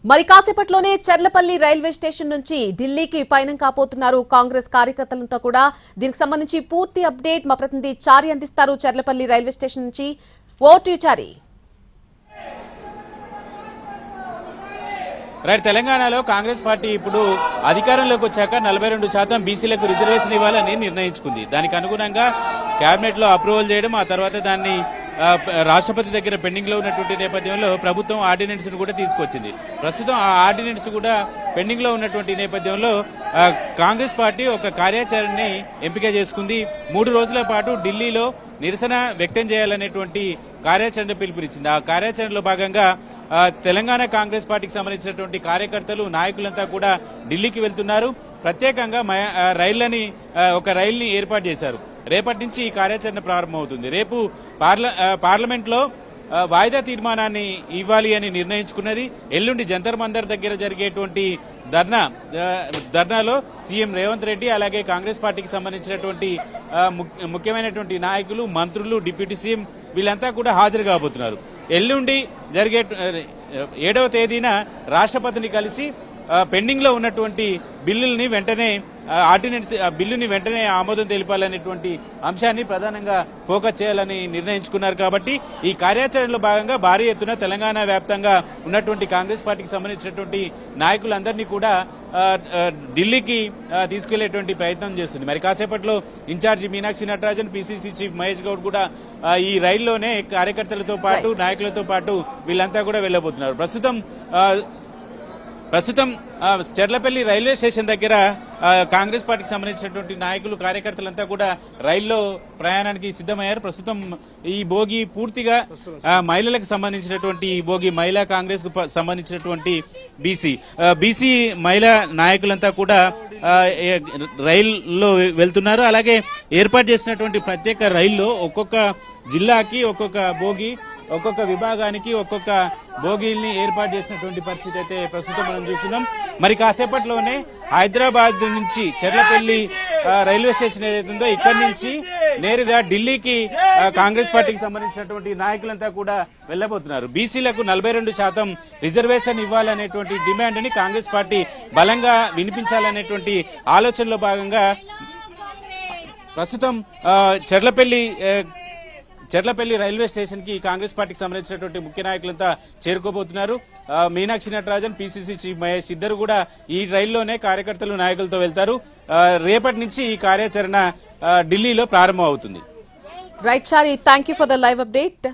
మరి కాసేపట్లోనే Cherlapalli railway station నుంచి ఢిల్లీకి పయనం కాబోతున్నారు కాంగ్రెస్ కార్యకర్తలంతా కూడా. దీనికి సంబంధించి పూర్తి అప్డేట్ మా ప్రతినిధి చారి అందిస్తారు. చర్లపల్లి రైల్వే స్టేషన్ నుంచి ఓటు చారి. రైట్, తెలంగాణలో కాంగ్రెస్ పార్టీ ఇప్పుడు అధికారంలోకి వచ్చాక 42% బీసీలకు రిజర్వేషన్ ఇవ్వాలని నిర్ణయించుకుంది. దానికి అనుగుణంగా కేబినెట్ లో అప్రూవల్ చేయడం, ఆ తర్వాత దాన్ని రాష్ట్రపతి దగ్గర పెండింగ్ లో ఉన్నటువంటి నేపథ్యంలో ప్రభుత్వం ఆర్డినెన్స్ ను కూడా తీసుకొచ్చింది. ప్రస్తుతం ఆ ఆర్డినెన్స్ కూడా పెండింగ్ లో ఉన్నటువంటి నేపథ్యంలో కాంగ్రెస్ పార్టీ ఒక కార్యాచరణని ఎంపిక చేసుకుంది. 3 రోజుల పాటు ఢిల్లీలో నిరసన వ్యక్తం చేయాలనేటువంటి కార్యాచరణ పిలుపునిచ్చింది. ఆ కార్యాచరణలో భాగంగా తెలంగాణ కాంగ్రెస్ పార్టీకి సంబంధించినటువంటి కార్యకర్తలు, నాయకులంతా కూడా ఢిల్లీకి వెళ్తున్నారు. ప్రత్యేకంగా ఒక రైలుని ఏర్పాటు చేశారు. రేపటి నుంచి ఈ కార్యాచరణ ప్రారంభమవుతుంది. రేపు పార్లమెంట్ లో వాయిదా తీర్మానాన్ని ఇవ్వాలి అని నిర్ణయించుకున్నది. ఎల్లుండి జంతర్ మందర్ దగ్గర జరిగేటువంటి ధర్నాలో సీఎం రేవంత్ రెడ్డి అలాగే కాంగ్రెస్ పార్టీకి సంబంధించినటువంటి ముఖ్యమైనటువంటి నాయకులు, మంత్రులు, డిప్యూటీ సీఎం వీళ్ళంతా కూడా హాజరు కాబోతున్నారు. ఎల్లుండి జరిగే 7వ తేదీన రాష్ట్రపతిని కలిసి పెండింగ్ లో ఉన్నటువంటి బిల్లుల్ని వెంటనే బిల్లుని వెంటనే ఆమోదం తెలిపాలనేటువంటి అంశాన్ని ప్రధానంగా ఫోకస్ చేయాలని నిర్ణయించుకున్నారు. కాబట్టి ఈ కార్యాచరణలో భాగంగా భారీ ఎత్తున తెలంగాణ వ్యాప్తంగా ఉన్నటువంటి కాంగ్రెస్ పార్టీకి సంబంధించినటువంటి నాయకులందరినీ కూడా ఢిల్లీకి తీసుకెళ్లేటువంటి ప్రయత్నం చేస్తుంది. మరి కాసేపట్లో incharge Meenakshi Natarajan, PCC chief Mahesh Goud కూడా ఈ రైల్లోనే కార్యకర్తలతో పాటు నాయకులతో పాటు వీళ్ళంతా కూడా వెళ్లబోతున్నారు. ప్రస్తుతం చర్లపల్లి రైల్వే స్టేషన్ దగ్గర కాంగ్రెస్ పార్టీకి సంబంధించినటువంటి నాయకులు, కార్యకర్తలంతా కూడా రైల్లో ప్రయాణానికి సిద్దమయ్యారు. ప్రస్తుతం ఈ బోగి పూర్తిగా మహిళలకు సంబంధించినటువంటి బోగి, మహిళా కాంగ్రెస్ కు సంబంధించినటువంటి బీసీ మహిళా నాయకులంతా కూడా రైల్లో వెళ్తున్నారు. అలాగే ఏర్పాటు చేసినటువంటి ప్రత్యేక రైల్లో ఒక్కొక్క జిల్లాకి ఒక్కొక్క బోగి, ఒక్కొక్క విభాగానికి ఒక్కొక్క బోగీల్ని ఏర్పాటు చేసినటువంటి పరిస్థితి అయితే ప్రస్తుతం మనం చూస్తున్నాం. మరి కాసేపట్లోనే హైదరాబాద్ నుంచి చర్లపల్లి రైల్వే స్టేషన్ ఏదైతుందో ఇక్కడి నుంచి నేరుగా ఢిల్లీకి కాంగ్రెస్ పార్టీకి సంబంధించినటువంటి నాయకులంతా కూడా వెళ్లబోతున్నారు. బీసీలకు 42% రిజర్వేషన్ ఇవ్వాలనేటువంటి డిమాండ్ ని కాంగ్రెస్ పార్టీ బలంగా వినిపించాలనేటువంటి ఆలోచనలో భాగంగా ప్రస్తుతం చర్లపల్లి రైల్వే స్టేషన్ కి కాంగ్రెస్ పార్టీకి సంబంధించినటువంటి ముఖ్య నాయకులంతా చేరుకోబోతున్నారు. మీనాక్షి నటరాజన్, పీసీసీ చీఫ్ మహేష్ ఇద్దరు కూడా ఈ రైల్లోనే కార్యకర్తలు, నాయకులతో వెళ్తారు. రేపటి నుంచి ఈ కార్యాచరణ ఢిల్లీలో ప్రారంభం అవుతుంది. Right Chari, thank you for the live update.